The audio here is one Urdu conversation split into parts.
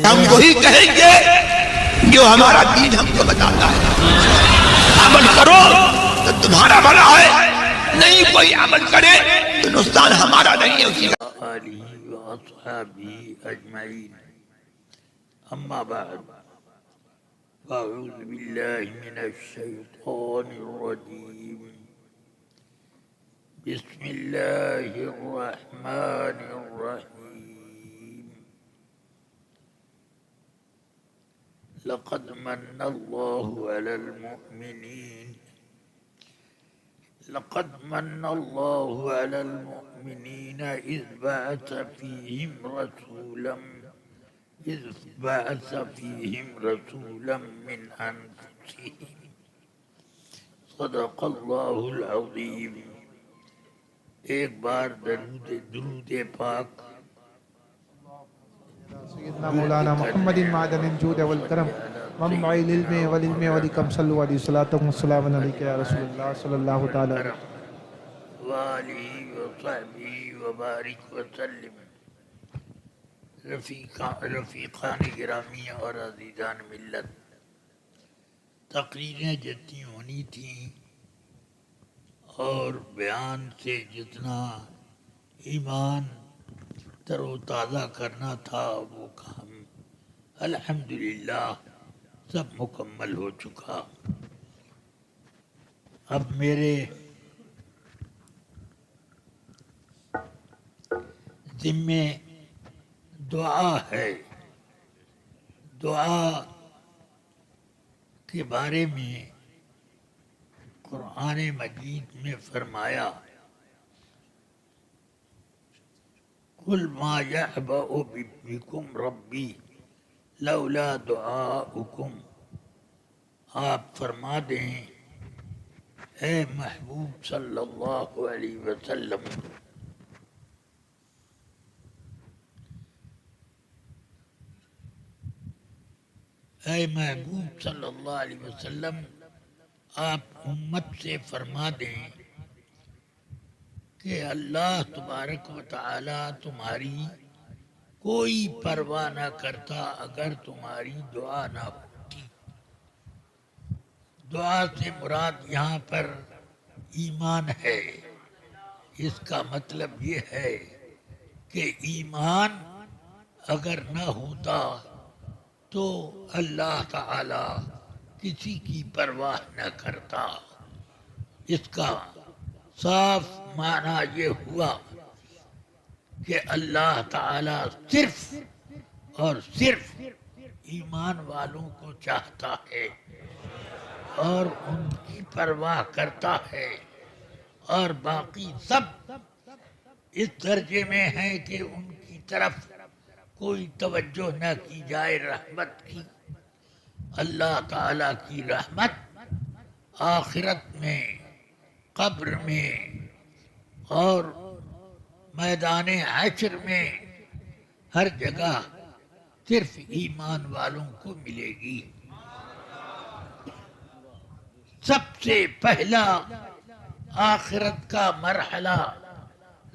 ہم وہی کہیں گے جو ہمارا دین ہم کو بتاتا ہے. عمل کرو تو تمہارا بھلا ہے، نہیں کوئی عمل کرے تو نقصان ہمارا نہیں ہے اسی کا. آلہ و اصحابہ اجمعین. اما بعد فاعوذ باللہ من الشیطان الرجیم. بسم اللہ الرحمن الرحیم. لقد من اللہ علی المؤمنین لقد من الله على المؤمنين إذ بعث فيهم رسولا من أنفسهم. صدق الله العظيم. ایک بار درود پاک سیدنا مولانا محمد معدن الجود والکرم منبع العلم والعلم والحکم صلو علیہ الصلوۃ والسلام علیک یا رسول اللہ صلی اللہ تعالی علیہ وآلہ وصحبہ وبارک وسلم. رفیقان گرامی اور عزیزان ملت، تقریریں جتنی ہونی تھیں اور بیان سے جتنا ایمان تر و تازہ کرنا تھا وہ کام الحمدللہ سب مکمل ہو چکا. اب میرے ذمے دعا ہے. دعا کے بارے میں قرآن مجید میں فرمایا قُلْ مَا يَعْبَأُ بِكُمْ رَبِّي لَوْلَا دُعَاؤُكُمْ. آپ فرما دیں اے محبوب صلی اللہ علیہ وسلم، اے محبوب صلی اللہ علیہ وسلم، آپ امت سے فرما دیں کہ اللہ تبارک و تعالی تمہاری کوئی پرواہ نہ کرتا اگر تمہاری دعا نہ ہوتی. دعا سے مراد یہاں پر ایمان ہے. اس کا مطلب یہ ہے کہ ایمان اگر نہ ہوتا تو اللہ تعالی کسی کی پرواہ نہ کرتا. اس کا صاف معنی یہ ہوا کہ اللہ تعالی صرف اور صرف ایمان والوں کو چاہتا ہے اور ان کی پرواہ کرتا ہے، اور باقی سب اس درجے میں ہیں کہ ان کی طرف کوئی توجہ نہ کی جائے رحمت کی. اللہ تعالی کی رحمت آخرت میں، قبر میں اور میدان حشر میں ہر جگہ صرف ایمان والوں کو ملے گی. سب سے پہلا آخرت کا مرحلہ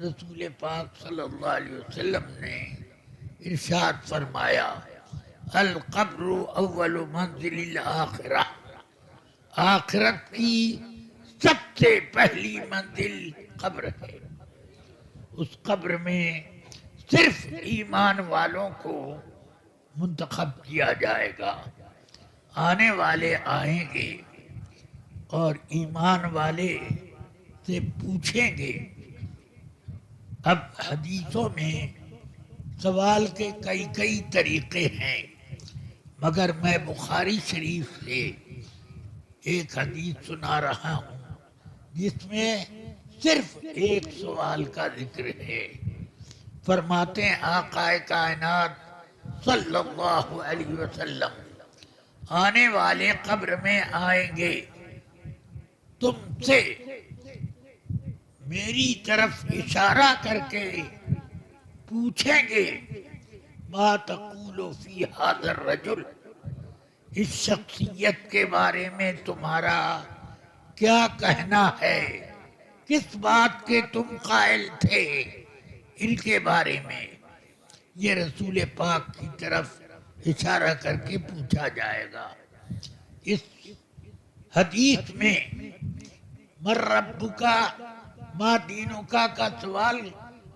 رسول پاک صلی اللہ علیہ وسلم نے ارشاد فرمایا القبر اول منزل الآخرہ. آخرت کی سب سے پہلی منزل قبر ہے. اس قبر میں صرف ایمان والوں کو منتخب کیا جائے گا. آنے والے آئیں گے اور ایمان والے سے پوچھیں گے. اب حدیثوں میں سوال کے کئی طریقے ہیں، مگر میں بخاری شریف سے ایک حدیث سنا رہا ہوں جس میں صرف ایک سوال کا ذکر ہے. فرماتے ہیں آقا کائنات صلی اللہ علیہ وسلم آنے والے قبر میں آئیں گے، تم سے میری طرف اشارہ کر کے پوچھیں گے ما تقول فی ھذا الرجل، اس شخصیت کے بارے میں تمہارا کیا کہنا ہے، کس بات کے تم قائل تھے ان کے بارے میں. یہ رسول پاک کی طرف اشارہ کر کے پوچھا جائے گا۔ اس حدیث میں من ربکا ما دینکا کا سوال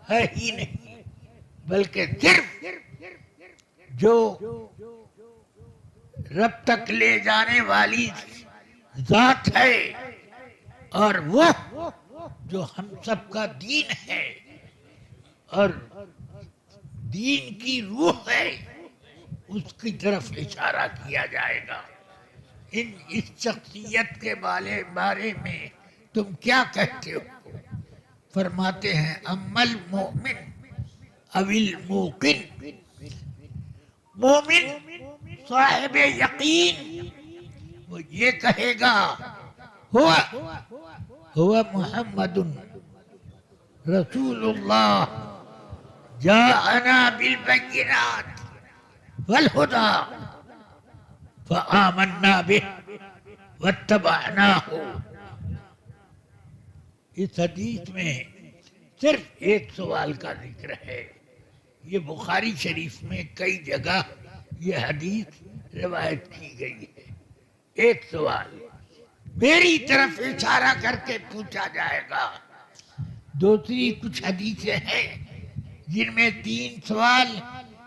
ہے ہی نہیں، بلکہ صرف جو رب تک لے جانے والی ذات ہے اور وہ جو ہم سب کا دین ہے اور دین کی روح ہے، اس کی طرف اشارہ کیا جائے گا۔ اس شخصیت کے بارے میں تم کیا کہتے ہو؟ فرماتے ہیں اما المؤمن او الموقن، مومن صاحب یقین وہ یہ کہے گا ہوا محمد رسول اللہ جاءنا بالبینات والہدی فآمنا به واتبعناہ۔ اس حدیث میں صرف ایک سوال کا ذکر ہے۔ یہ بخاری شریف میں کئی جگہ یہ حدیث روایت کی گئی ہے۔ ایک سوال میری طرف اشارہ کر کے پوچھا جائے گا۔ دوسری کچھ حدیثیں ہیں جن میں 3 سوال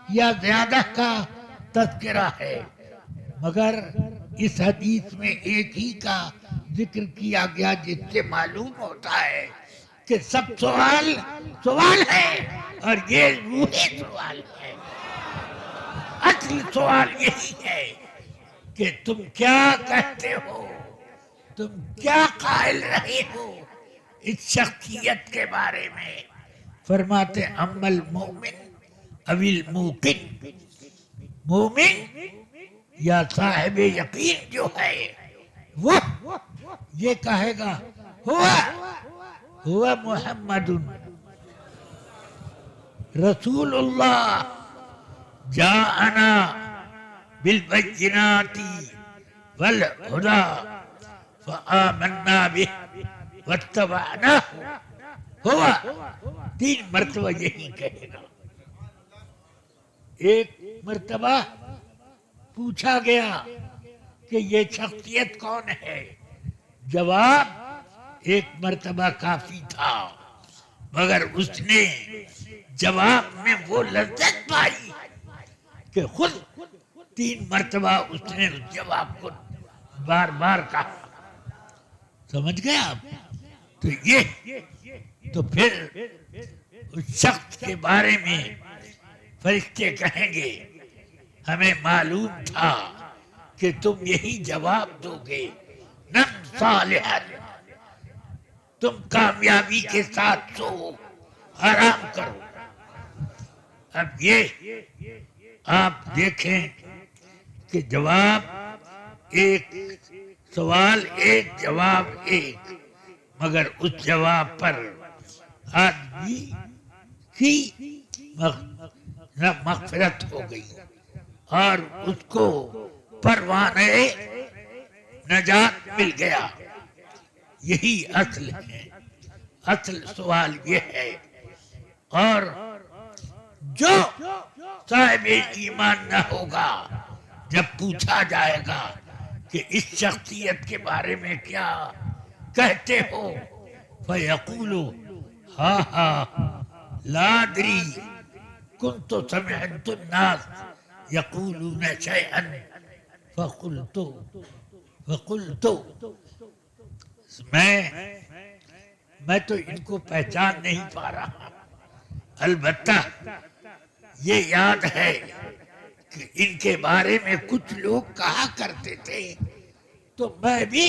یا زیادہ کا تذکرہ ہے، مگر اس حدیث میں ایک ہی کا ذکر کیا گیا، جس سے معلوم ہوتا ہے کہ سب سوال ہے اور یہ روح سوال ہے۔ اصل سوال یہی ہے کہ تم کیا کہتے ہو، تم کیا قائل رہے ہو اس شخصیت کے بارے میں۔ فرماتے اما المؤمن او الموقن، مومن یا صاحب یقین جو ہے وہ یہ کہے گا ہوا محمد رسول اللہ جاءنا بالبینات والہدی فآمنا به واتبعناہ۔ ہوا 3 مرتبہ یہی کہے گا۔ ایک مرتبہ پوچھا گیا کہ یہ شخصیت کون ہے، جواب ایک مرتبہ کافی تھا، مگر اس نے جواب میں وہ لذت پائی کہ خود 3 مرتبہ اس نے اس جواب کو بار بار کہا۔ سمجھ گئے آپ؟ تو یہ تو پھر اس شخص کے بارے میں فرشتے کہیں گے ہمیں معلوم تھا کہ تم یہی جواب دو گے، نم صالحا، تم کامیابی کے ساتھ سو، آرام کرو۔ اب یہ آپ دیکھیں کہ جواب ایک، سوال ایک، جواب ایک، مگر اس جواب پر آدمی کی مغفرت ہو گئی اور اس کو پروانۂ نجات مل گیا۔ یہی اصل ہے، اصل سوال یہ ہے۔ اور جو صاحب ایمان نہ ہوگا، جب پوچھا جائے گا کہ اس شخصیت کے بارے میں کیا کہتے ہو، فَيَقُولُ ہا لا ادری كنت سمعت الناس يقولون شيئا فقلت میں تو ان کو پہچان نہیں پا رہا، البتہ یہ یاد ہے کہ ان کے بارے میں کچھ لوگ کہا کرتے تھے، تو میں بھی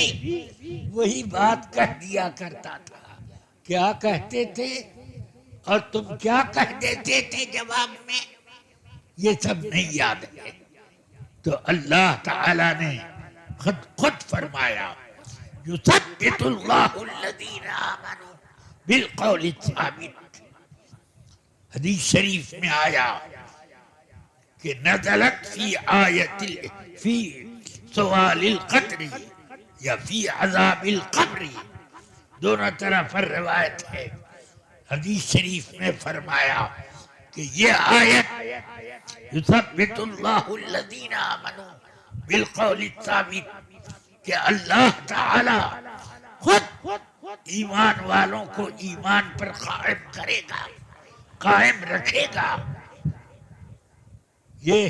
وہی بات کہہ دیا کرتا تھا۔ کیا کہتے تھے اور تم کیا کہہ دیتے تھے جواب میں، یہ سب نہیں یاد ہے۔ تو اللہ تعالی نے خود فرمایا یثبت اللہ الذین آمنوا بالقول الثابت۔ حدیث شریف میں آیا کہ نزلت فی آیت فی سوال القبر یا فی عذاب القبر، دونوں طرف روایت ہے۔ حدیث شریف میں فرمایا کہ یہ آیت یثبت اللہ الذین آمنوا بالقول الثابت کہ اللہ تعالی خود ایمان والوں کو ایمان پر قائم کرے گا، قائم رکھے گا. یہ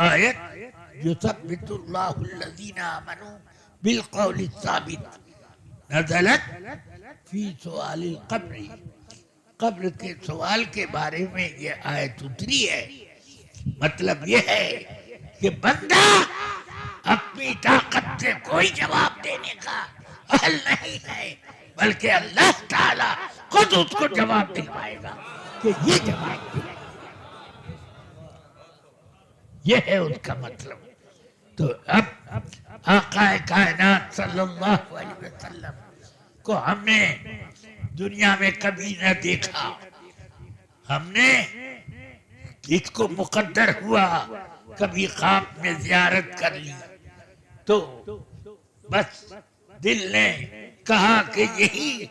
آیت یثبت اللہ الذین آمنوا بالقول الثابت نزلت فی سؤال القبر، قبر کے سوال کے بارے میں یہ آیت اتری ہے. مطلب یہ ہے کہ بندہ اپنی طاقت سے کوئی جواب دینے کا اہل نہیں ہے، بلکہ اللہ تعالی خود اس کو جواب دلوائے گا کہ یہ جواب دے. یہ ہے اس کا مطلب. تو اب آقا کائنات صلی اللہ علیہ وسلم کو ہم نے دنیا میں کبھی نہ دیکھا. ہم نے اس کو مقدر ہوا کبھی خواب میں زیارت کر لی تو بس دل نے کہا کہ یہی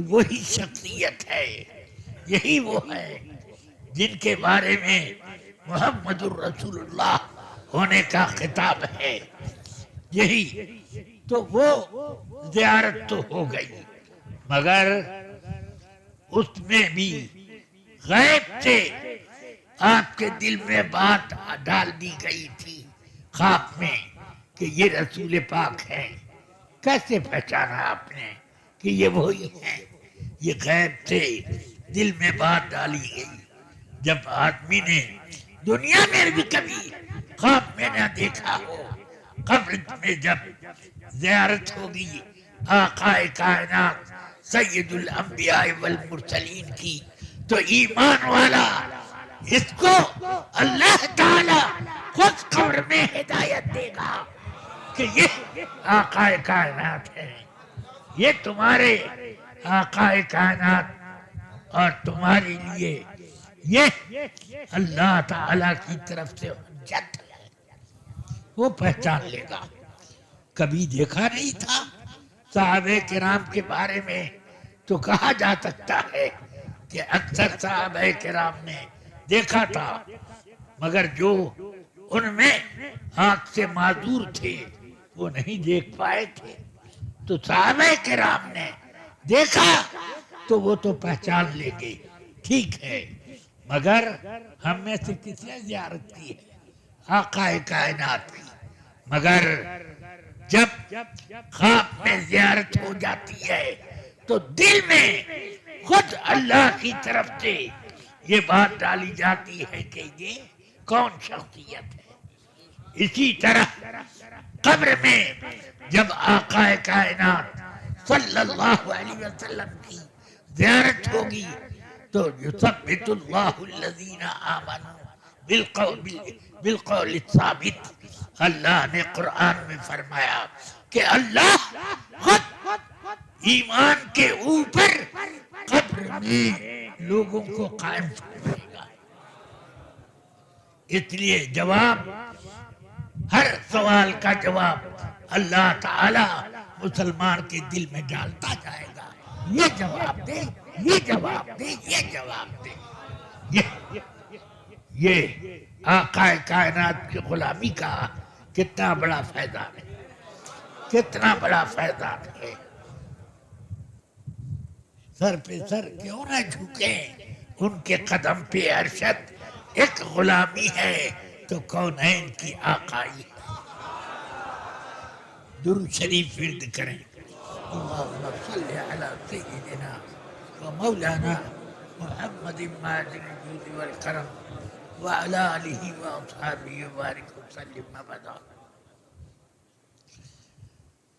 وہی شخصیت ہے، یہی وہ ہے جن کے بارے میں محمد الرسول اللہ ہونے کا خطاب ہے. یہی تو وہ زیارت تو ہو گئی، مگر اس میں بھی غیب سے آپ کے دل میں بات ڈال دی گئی تھی خواب میں کہ یہ رسول پاک ہے. کیسے پہچانا آپ نے کہ یہ وہی ہے؟ یہ غیب سے دل میں بات ڈالی گئی. جب آدمی نے دنیا میں بھی کبھی خواب میں نہ دیکھا ہو، قبر میں جب زیارت ہوگی آقا کائنات سید الانبیاء والمرسلین کی تو ایمان والا اس کو اللہ تعالی خود قبر میں ہدایت دے گا کہ یہ آقا کائنات ہے، یہ تمہارے آقا کائنات اور تمہارے لیے یہ اللہ تعالی کی طرف سے حجت ہے. وہ پہچان لے گا. کبھی دیکھا نہیں تھا صحابہ کرام کے بارے میں تو کہا جا سکتا ہے کہ اکثر صحابہ کرام نے دیکھا تھا، مگر جو ان میں آنکھ سے معذور تھے وہ نہیں دیکھ پائے تھے. تو صحابہ کرام نے دیکھا تو وہ تو پہچان لے گے، ٹھیک ہے. مگر ہم میں سے کس نے زیارت کی ہے؟ آقا کائنات کی. مگر جب خواب میں زیارت ہو جاتی ہے تو دل میں خود اللہ کی طرف سے یہ بات ڈالی جاتی ہے کہ یہ کون شخصیت ہے. اسی طرح قبر میں جب آقا کائنات صلی اللہ علیہ وسلم کی زیارت ہوگی تو یثبت اللہ الذین آمنوا بالقول الثابت. اللہ نے قرآن میں فرمایا کہ اللہ خود ایمان کے اوپر قبر میں لوگوں کو قائم فرمائے گا. اس لیے جواب، ہر سوال کا جواب اللہ تعالی مسلمان کے دل میں ڈالتا جائے گا. یہ جواب دے، یہ جواب دے، یہ جواب دے. یہ آقا کائنات کی غلامی کا کتنا بڑا فیضان ہے، کتنا بڑا فیضان ہے. سر پہ سر کیوں نہ جھکیں ان کے قدم پہ ارشد. ایک غلامی ہے تو کونین کی آقائی ہے. درود شریف ورد کریں. اللہم صلی علی سیدنا و مولانا محمد ماجد الجود والکرم وعلی آلہ و اصحابہ وبارک وسلم. ابدا.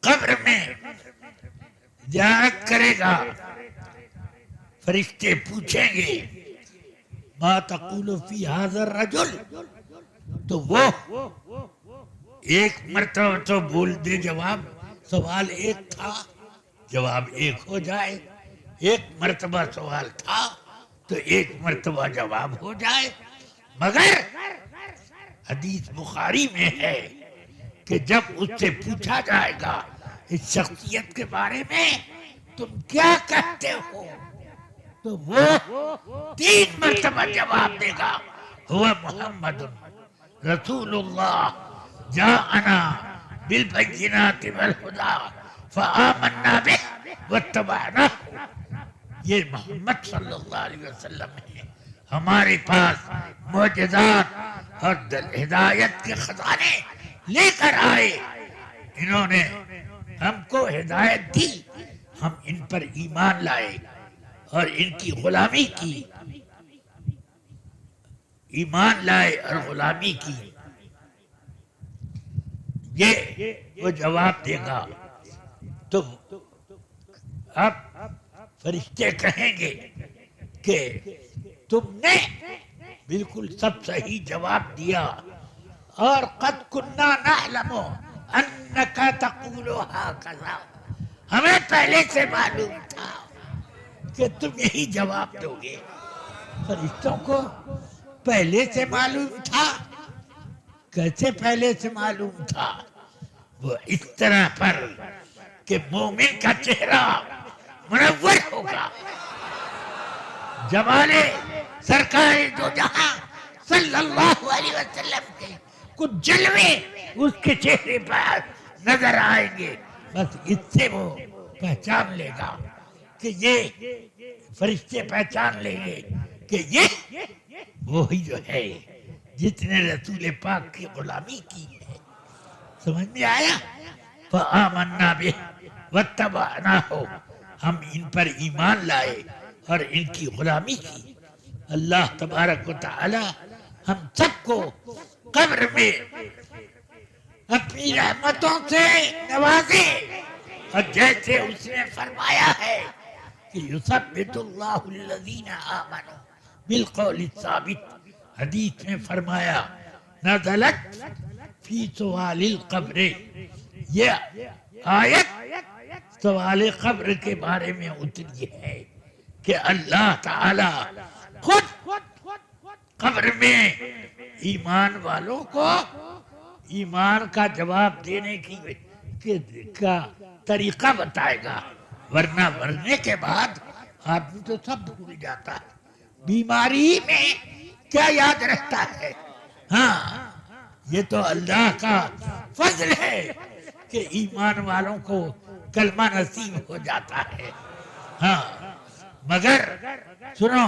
قبر میں زیارت کرے گا، فرشتے پوچھیں گے ما تقول فی ھذا الرجل، تو وہ ایک مرتبہ تو بول دے جواب. سوال ایک تھا، جواب ایک ہو جائے. ایک مرتبہ سوال تھا تو ایک مرتبہ جواب ہو جائے. مگر حدیث بخاری میں ہے کہ جب اس سے پوچھا جائے گا اس شخصیت کے بارے میں تم کیا کہتے ہو، تو وہ 3 مرتبہ جواب دے گا ہوا محمد رسول اللہ جاءنا بالبینات والہدی فآمنا بہ واتبعناہ. یہ محمد صلی اللہ علیہ وسلم ہے، ہمارے پاس معجزات اور ہدایت کے خزانے لے کر آئے، انہوں نے ہم کو ہدایت دی، ہم ان پر ایمان لائے اور ان کی غلامی کی، ایمان لائے اور غلامی کی. یہ وہ جواب دے گا. تو اب فرشتے کہیں گے کہ تم نے بالکل سب صحیح جواب دیا، اور قد کننا نعلم انک تقول ہکذا، ہمیں پہلے سے معلوم تھا کہ تم یہی جواب دو گے. فرشتوں کو پہلے سے معلوم تھا. کیسے پہلے سے معلوم تھا؟ وہ اس طرح پر کہ مومن کا چہرہ منور ہوگا، جمال سرکار دو جہاں صلی اللہ علیہ وسلم کے کچھ جلوے اس کے چہرے پر نظر آئیں گے. بس اس سے وہ پہچان لے گا کہ یہ فرشتے پہچان لیں گے کہ یہ وہی جو ہے جس نے رسول پاک کی غلامی کی ہے. سمجھ میں آیا؟ فآمنا بہ واتبعناہ، ہم ان پر ایمان لائے اور ان کی غلامی کی. اللہ تبارک و تعالی ہم سب کو قبر میں اپنی رحمتوں سے نوازے، اور جیسے اس نے فرمایا ہے کہ یثبت اللہ الذین آمنوا بالقول الثابت، حدیث میں فرمایا نزلت فی سوال القبر، یہ آیت سوال قبر کے بارے میں اتری ہے کہ اللہ تعالی خود قبر میں ایمان والوں کو ایمان کا جواب دینے کا طریقہ بتائے گا. ورنہ مرنے کے بعد آدمی تو سب بھول جاتا ہے، بیماری میں کیا یاد رہتا ہے. ہاں یہ تو اللہ کا فضل ہے کہ ایمان والوں کو کلمہ نصیب ہو جاتا ہے. ہاں مگر سنو،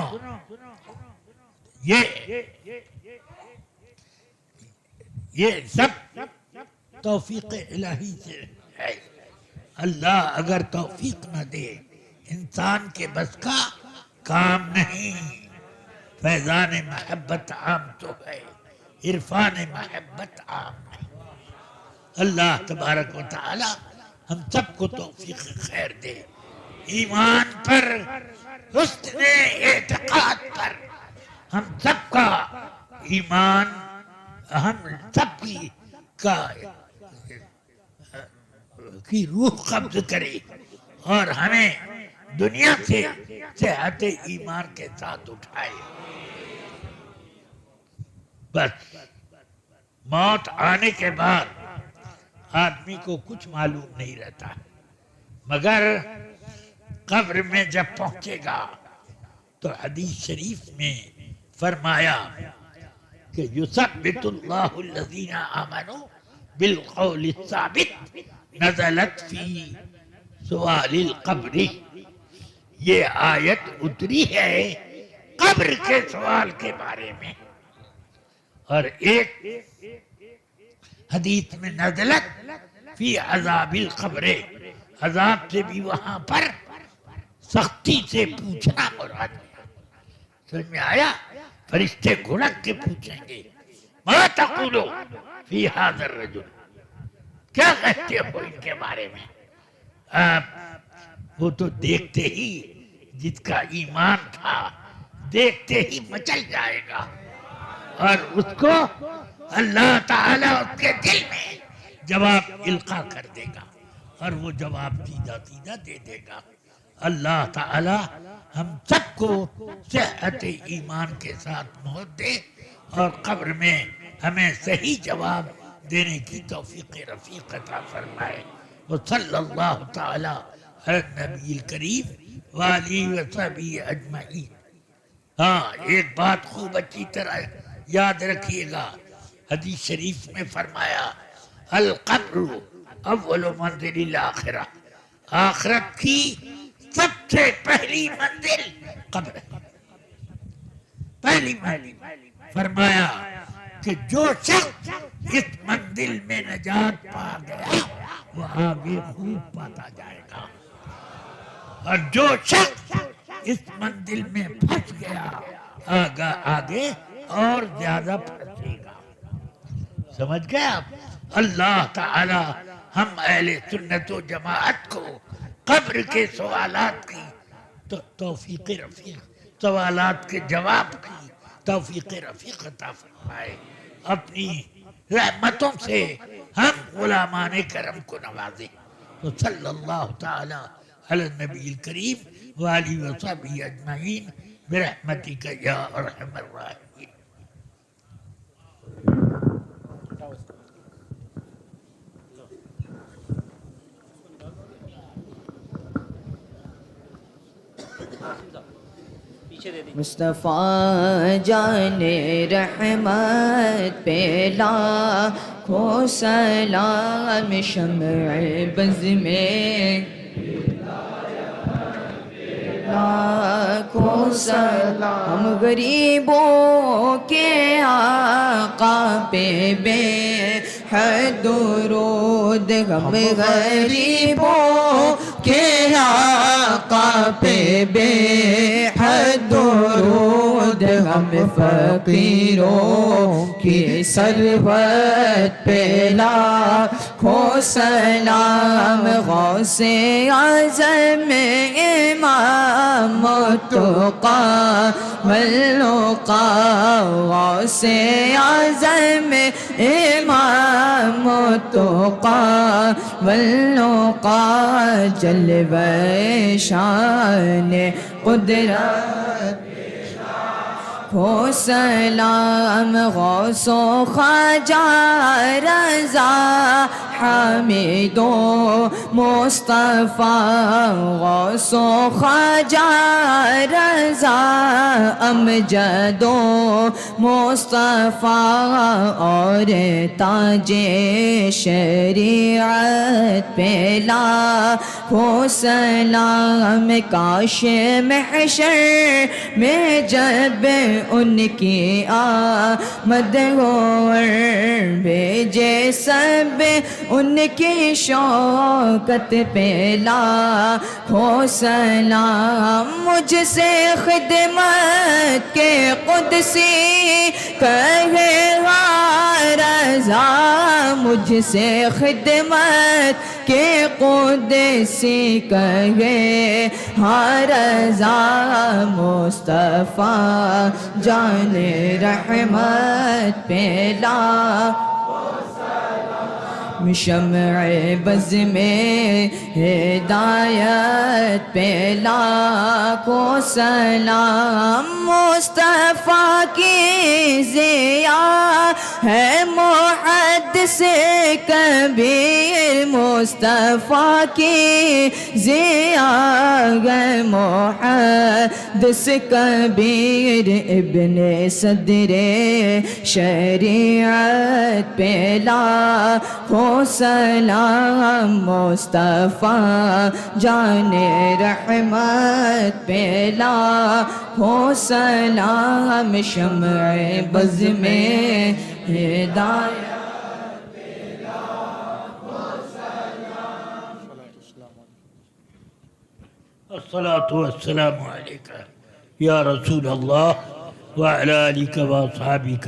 یہ سب توفیق الہی سے ہے. اللہ اگر توفیق نہ دے انسان کے بس کا کام نہیں. فیضان محبت عام تو ہے، عرفان محبت عام نہیں. اللہ تبارک و تعالی ہم سب کو توفیق خیر دے. ایمان پر، حسن اعتقاد پر ہم سب کا ایمان، ہم سب کی روح قبض کرے اور ہمیں دنیا سے صحت ایمان کے ساتھ اٹھائے. بس موت آنے کے بعد آدمی کو کچھ معلوم نہیں رہتا، مگر قبر میں جب پہنچے گا تو حدیث شریف میں فرمایا کہ یثبت اللہ الذین آمنوا بالقول الثابت نزلت فی سوال القبر. یہ آیت اتری ہے قبر کے سوال کے بارے میں. اور ایک حدیث میں نزلت فی عذاب القبر، عذاب سے بھی وہاں پر سختی سے پوچھنا مراد ہے. سمجھ میں آیا؟ فرشتے گھڑک کے پوچھیں گے ما تقولو فی ھذا الرجل، کیا کہتے ہو ان کے بارے میں. وہ تو دیکھتے ہی جس کا ایمان تھا دیکھتے ہی مچل جائے گا، اور اس کو اللہ تعالیٰ اس کے دل میں جواب القا کر دے گا، اور وہ جواب سیدھا سیدھا دے دے گا. اللہ تعالیٰ ہم سب کو صحت ایمان کے ساتھ موت دے اور قبر میں ہمیں صحیح جواب دینے کی توفیق رفیق عطا فرمائے. وصلی اللہ تعالیٰ علی النبی الکریم وآلہ وصحبہ اجمعین۔ ہاں ایک بات خوب اچھی طرح یاد رکھیے گا، حدیث شریف میں فرمایا القبر اول منزل الاخرہ، آخرت کی سب سے پہلی منزل قبر ہے، پہلی منزل۔ فرمایا کہ جو شخص اس منزل میں نجات پا گیا وہ آگے خوب پاتا جائے گا، اور جو شخص اس منزل میں پھنس گیا آگے اور زیادہ پھنسے گا۔ سمجھ گئے آپ؟ اللہ تعالی ہم اہل سنت و جماعت کو قبر کے سوالات کی توفیق رفیق، سوالات کے جواب کی توفیق رفیق عطا فرمائے، اپنی رحمتوں سے ہم غلامان کرم کو نوازے۔ تو صلی اللہ تعالی علی النبی الکریم وآلہ وصحبہ اجمعین برحمتک یا ارحم الراحمین۔ مصطفیٰ جان رحمت پہ لاکھوں سلام، شمع بز میں لاکھوں سلام، ہم غریبوں کے آقا پہ بے حد درود، ہم غریبوں کے آقا پہ بے حد درود، ہم فقیروں کی ثروت پہ لاکھوں سلام، غوث اعظم امام التقیٰ والنقیٰ، غوث اعظم امام التقیٰ والنقیٰ، جلوہ شان قدرت کو سلام، غوث و خواجہ رضا حامد و مصطفیٰ، غوث و خواجہ رضا امجد و مصطفیٰ، اور تاج شریعت پہ لاکھوں سلام، کاش محشر میں جب ان کی آمد ہو اور بھیجے سب ان کی شوکت پہ لاکھوں سلام، مجھ سے خدمت کے قدسی کہے رضا، مجھ سے خدمت کے قدسی کہے رضا، مصطفیٰ جان رحمت پہ شمع بز میں ہدایت پہ لاکھوں سلام، مصطفیٰ کی ضیا ہے محدث کبیر، مصطفیٰ کی ضیا ہے محدث کبیر، ابن صدر شریعت پہ لاکھوں سلام، مصطفیٰ جان رحمت پہ لاکھوں سلام، شمع بز میں ہدایت پہ لاکھوں سلام۔ الصلاة والسلام علیک یا رسول اللہ وعلی آلک واصحابک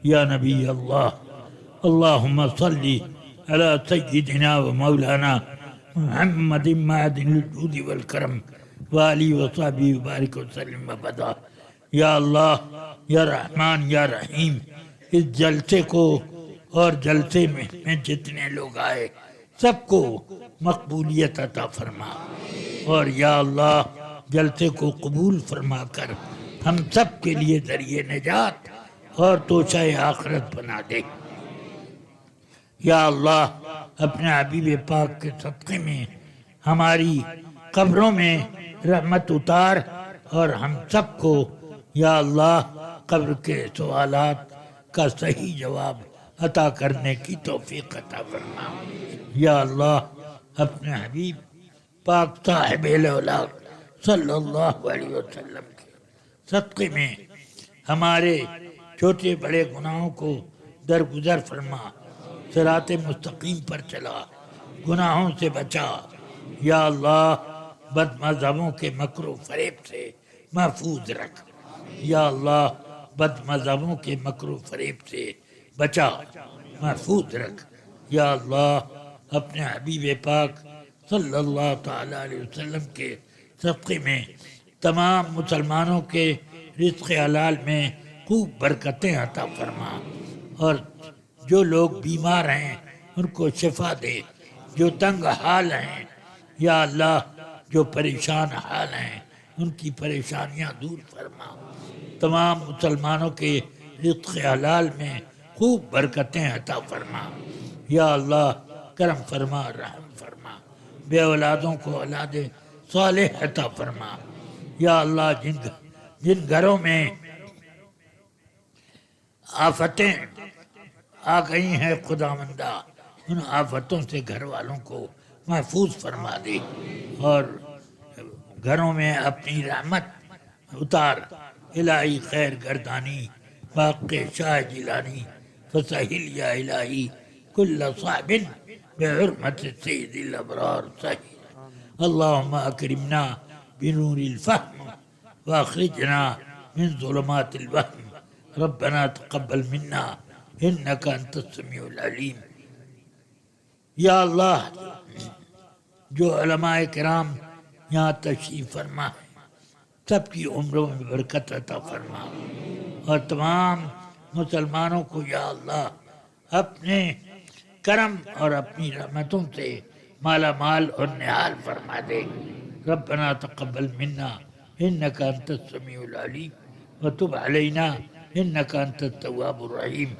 یا نبی اللہ، اللہم صلی علی سیدنا و مولانا محمد معدن الجود والکرم وآلہ وصحبہ وبارک وسلم وبدا۔ یا اللہ یا رحمان یا رحیم، اس جلسے کو اور جلسے میں جتنے لوگ آئے سب کو مقبولیت عطا فرما، اور یا اللہ جلسے کو قبول فرما کر ہم سب کے لیے ذریعہ نجات اور توشہ آخرت بنا دے۔ یا اللہ اپنے حبیب پاک کے صدقے میں ہماری قبروں میں رحمت اتار اور ہم سب کو یا اللہ قبر کے سوالات کا صحیح جواب عطا کرنے کی توفیق عطا فرما۔ یا اللہ اپنے حبیب پاک صاحب الاولاد صلی اللہ علیہ وسلم کے صدقے میں ہمارے چھوٹے بڑے گناہوں کو درگزر فرما، صراط مستقیم پر چلا، گناہوں سے بچا۔ یا اللہ بد مذہبوں کے مکر و فریب سے محفوظ رکھ۔ یا اللہ بد مذہبوں کے مکر و فریب سے بچا، محفوظ رکھ۔ یا اللہ اپنے حبیب پاک صلی اللہ تعالی علیہ وسلم کے صدقے میں تمام مسلمانوں کے رزق حلال میں خوب برکتیں عطا فرما، اور جو لوگ بیمار ہیں ان کو شفا دے، جو تنگ حال ہیں یا اللہ جو پریشان حال ہیں ان کی پریشانیاں دور فرما، تمام مسلمانوں کے رزق حلال میں خوب برکتیں عطا فرما۔ یا اللہ کرم فرما، رحم فرما، بے اولادوں کو اولاد صالح عطا فرما۔ یا اللہ جن گھروں میں آفتیں آ گئی ہیں خداوندہ، ان آفتوں سے گھر والوں کو محفوظ فرما دے، اور گھروں میں اپنی رحمت اتار۔ الہی خیر گردانی باق شاہ جیلانی فسہل یا الہی کل صعب بحرمت سید الابرار سہل۔ اللہم اکرمنا بنور الفہم واخرجنا من ظلمات الوہم ربنا تقبل منا انک انت السمیع العلیم۔ یا اللہ جو علماء کرام یہاں تشریف فرما ہے سب کی عمروں میں برکت عطا فرما، اور تمام مسلمانوں کو یا اللہ اپنے کرم اور اپنی رحمتوں سے مالا مال اور نہال فرما دے۔ ربنا تقبل منا انک انت السمیع العلیم وتب علینا انک انت التواب الرحیم۔